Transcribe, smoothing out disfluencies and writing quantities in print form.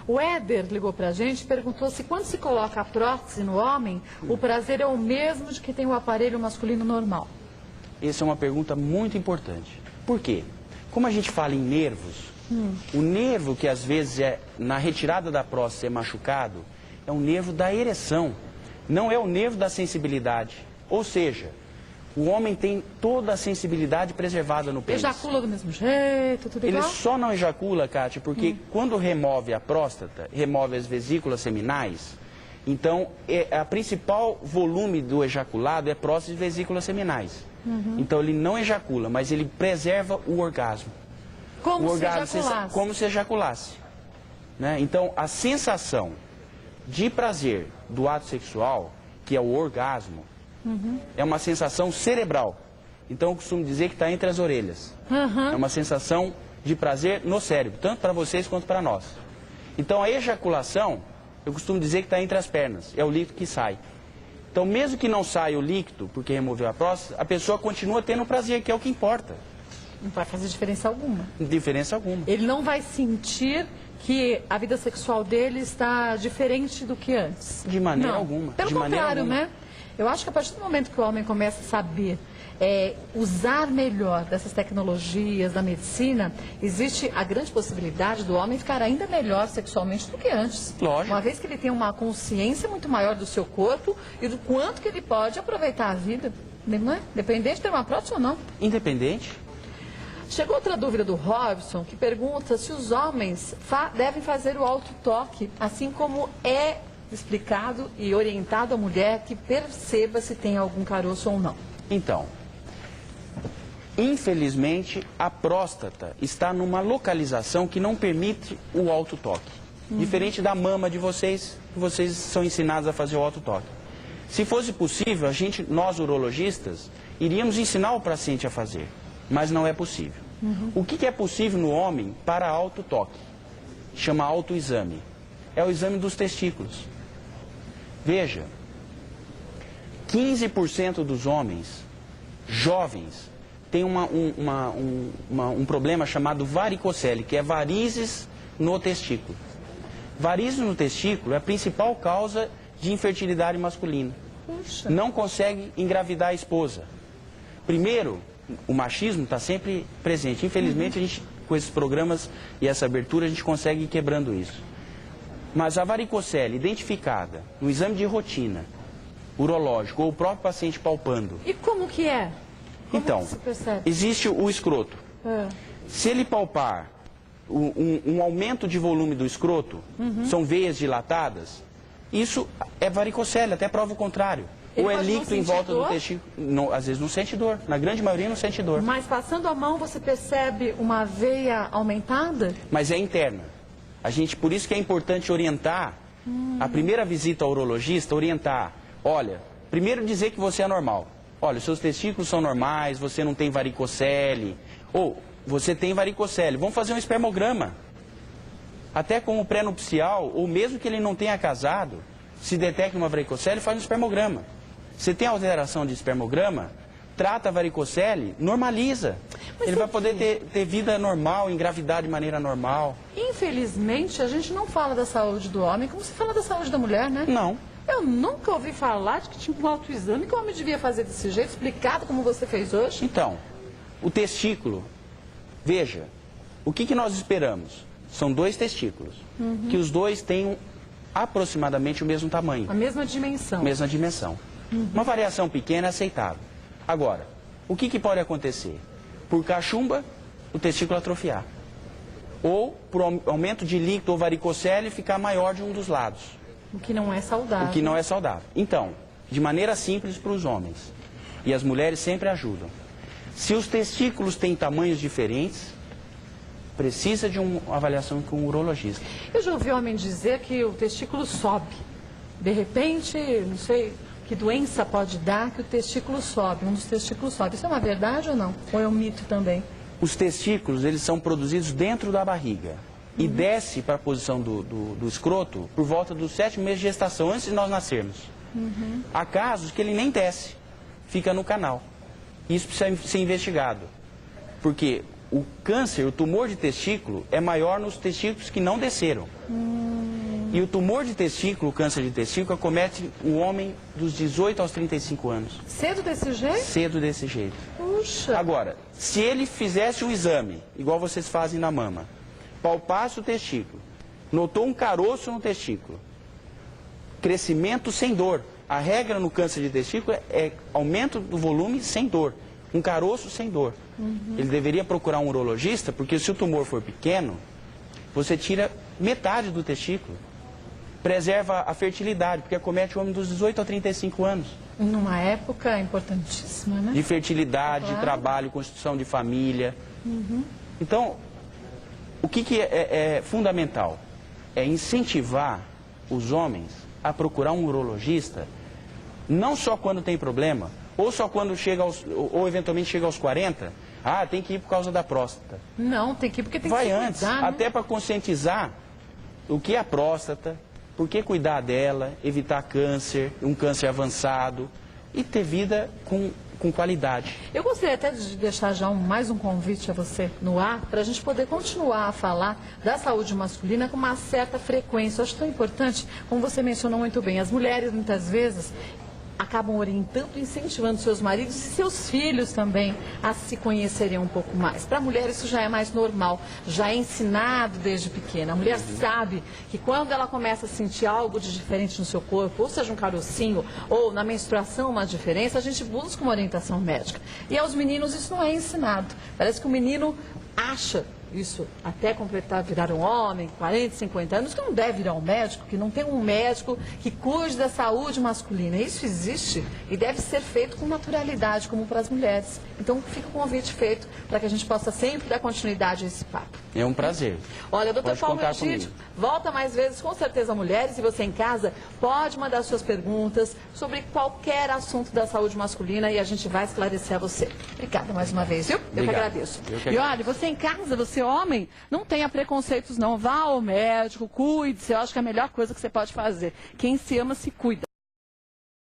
O Éder ligou pra gente e perguntou se quando se coloca a prótese no homem, o prazer é o mesmo de quem tem o aparelho masculino normal. Essa é uma pergunta muito importante. Por quê? Como a gente fala em nervos, o nervo que às vezes na retirada da próstata é machucado, é um nervo da ereção, não é o nervo da sensibilidade. Ou seja, o homem tem toda a sensibilidade preservada no pênis. Ejacula do mesmo jeito, tudo igual? Ele só não ejacula, Kátia, porque quando remove a próstata, remove as vesículas seminais, então a principal volume do ejaculado é próstata e vesículas seminais. Então ele não ejacula, mas ele preserva o orgasmo. Como se ejaculasse. Como se ejaculasse. Né? Então a sensação de prazer do ato sexual, que é o orgasmo, é uma sensação cerebral. Então eu costumo dizer que está entre as orelhas. É uma sensação de prazer no cérebro, tanto para vocês quanto para nós. Então a ejaculação, eu costumo dizer que está entre as pernas, é o líquido que sai. Então mesmo que não saia o líquido, porque removeu a próstata, a pessoa continua tendo prazer, que é o que importa. Não vai fazer diferença alguma. Diferença alguma. Ele não vai sentir que a vida sexual dele está diferente do que antes. De maneira alguma. Pelo contrário, né? Eu acho que a partir do momento que o homem começa a saber usar melhor dessas tecnologias, da medicina, existe a grande possibilidade do homem ficar ainda melhor sexualmente do que antes. Lógico. Uma vez que ele tem uma consciência muito maior do seu corpo e do quanto que ele pode aproveitar a vida, não é? Independente de ter uma prótese ou não. Independente. Chegou outra dúvida do Robson, que pergunta se os homens devem fazer o autotoque, assim como é explicado e orientado a mulher que perceba se tem algum caroço ou não. Então, infelizmente, a próstata está numa localização que não permite o autotoque. Diferente da mama de vocês, que vocês são ensinados a fazer o autotoque. Se fosse possível, nós urologistas, iríamos ensinar o paciente a fazer, mas não é possível. O que é possível no homem para autotoque? Chama autoexame. É o exame dos testículos. Veja, 15% dos homens jovens têm um problema chamado varicocele, que é varizes no testículo. Varizes no testículo é a principal causa de infertilidade masculina. Puxa. Não consegue engravidar a esposa. Primeiro, o machismo está sempre presente. Infelizmente, a gente, com esses programas e essa abertura, a gente consegue ir quebrando isso. Mas a varicocele identificada no exame de rotina, urológico, ou o próprio paciente palpando. E como que é? Como Então, que se percebe? existe o escroto. Se ele palpar um aumento de volume do escroto, são veias dilatadas, isso é varicocele, até prova o contrário. Ele ou é pode não líquido em sentir volta dor? do testículo. Às vezes não sente dor. Na grande maioria não sente dor. Mas passando a mão você percebe uma veia aumentada? Mas é interna. Por isso que é importante orientar, a primeira visita ao urologista, orientar. Olha, primeiro dizer que você é normal. Olha, os seus testículos são normais, você não tem varicocele. Ou, você tem varicocele. Vamos fazer um espermograma. Até como pré-nupcial, ou mesmo que ele não tenha casado, se detecta uma varicocele, faz um espermograma. Você tem alteração de espermograma, trata a varicocele, normaliza. Ele vai poder ter vida normal, engravidar de maneira normal. Infelizmente, a gente não fala da saúde do homem como se fala da saúde da mulher, né? Não. Eu nunca ouvi falar de que tinha um autoexame que o homem devia fazer desse jeito, explicado como você fez hoje. Então, o testículo, veja, o que nós esperamos? São 2 testículos, que os 2 tenham aproximadamente o mesmo tamanho. A mesma dimensão. Mesma dimensão. Uma variação pequena é aceitável. Agora, o que pode acontecer? Por cachumba, o testículo atrofiar. Ou por aumento de líquido ou varicocele ficar maior de um dos lados. O que não é saudável. O que não é saudável. Então, de maneira simples para os homens, e as mulheres sempre ajudam. Se os testículos têm tamanhos diferentes, precisa de uma avaliação com um urologista. Eu já ouvi homem dizer que o testículo sobe. De repente, não sei que doença pode dar que o testículo sobe, um dos testículos sobe. Isso é uma verdade ou não? Ou é um mito também? Os testículos, eles são produzidos dentro da barriga. E desce para a posição do escroto por volta dos 7 meses de gestação, antes de nós nascermos. Há casos que ele nem desce, fica no canal. Isso precisa ser investigado. Porque o câncer, o tumor de testículo, é maior nos testículos que não desceram. E o tumor de testículo, o câncer de testículo, acomete o homem dos 18 aos 35 anos. Cedo desse jeito? Cedo desse jeito. Puxa. Agora, se ele fizesse um exame, igual vocês fazem na mama, palpasse o testículo, notou um caroço no testículo, crescimento sem dor. A regra no câncer de testículo é aumento do volume sem dor. Um caroço sem dor. Ele deveria procurar um urologista, porque se o tumor for pequeno, você tira metade do testículo. Preserva a fertilidade, porque acomete o homem dos 18 a 35 anos. Numa época importantíssima, né? De fertilidade, Claro. de trabalho, constituição de família. Então, o que é fundamental? É incentivar os homens a procurar um urologista, não só quando tem problema, ou só quando chega ou eventualmente chega aos 40, tem que ir por causa da próstata. Não, tem que ir porque tem Vai que se antes, cuidar, né? até para conscientizar o que é a próstata, por que cuidar dela, evitar câncer, um câncer avançado e ter vida com qualidade. Eu gostaria até de deixar já mais um convite a você no ar, para a gente poder continuar a falar da saúde masculina com uma certa frequência. Eu acho tão importante, como você mencionou muito bem, as mulheres muitas vezes acabam orientando e incentivando seus maridos e seus filhos também a se conhecerem um pouco mais. Para a mulher isso já é mais normal, já é ensinado desde pequena. A mulher sabe que quando ela começa a sentir algo de diferente no seu corpo, ou seja um carocinho, ou na menstruação uma diferença, a gente busca uma orientação médica. E aos meninos isso não é ensinado. Parece que o menino acha isso até completar, virar um homem, 40, 50 anos, que não deve virar um médico, que não tem um médico que cuide da saúde masculina. Isso existe e deve ser feito com naturalidade, como para as mulheres. Então, fica o convite feito para que a gente possa sempre dar continuidade a esse papo. É um prazer. Olha, doutor Pode Paulo contar Egídio, comigo. volta mais vezes, com certeza, mulheres. E você em casa pode mandar suas perguntas sobre qualquer assunto da saúde masculina e a gente vai esclarecer a você. Obrigada mais uma vez, viu? Eu que Obrigado. agradeço. Eu que E olha, você em casa, você homem, não tenha preconceitos não. Vá ao médico, cuide-se. Eu acho que é a melhor coisa que você pode fazer. Quem se ama, se cuida.